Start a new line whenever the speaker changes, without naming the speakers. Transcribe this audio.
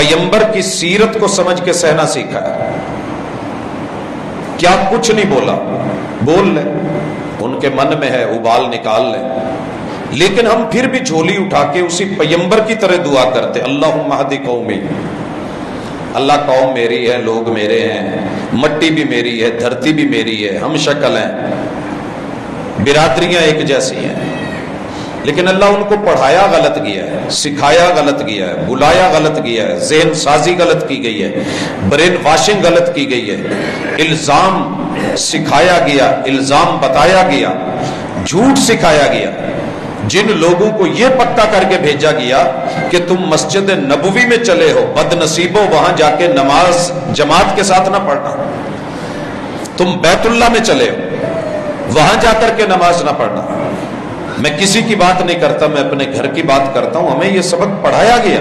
پیغمبر کی سیرت کو سمجھ کے سہنا سیکھا ہے. کیا کچھ نہیں بولا، بول لے، ان کے من میں ہے ابال نکال لے، لیکن ہم پھر بھی جھولی اٹھا کے اسی پیغمبر کی طرح دعا کرتے، اللہم اہد قومی، اللہ قوم میری ہے، لوگ میرے ہیں، مٹی بھی میری ہے، دھرتی بھی میری ہے، ہم شکل ہیں، برادریاں ایک جیسی ہیں. لیکن اللہ ان کو پڑھایا غلط کیا ہے، سکھایا غلط کیا ہے، بلایا غلط کیا ہے، ذہن سازی غلط کی گئی ہے، برین واشنگ غلط کی گئی ہے، الزام سکھایا گیا، الزام بتایا گیا، جھوٹ سکھایا گیا. جن لوگوں کو یہ پکا کر کے بھیجا گیا کہ تم مسجد نبوی میں چلے ہو، بد نصیبوں وہاں جا کے نماز جماعت کے ساتھ نہ پڑھنا، تم بیت اللہ میں چلے ہو، وہاں جا کر کے نماز نہ پڑھنا. میں کسی کی بات نہیں کرتا، میں اپنے گھر کی بات کرتا ہوں. ہمیں یہ سبق پڑھایا گیا.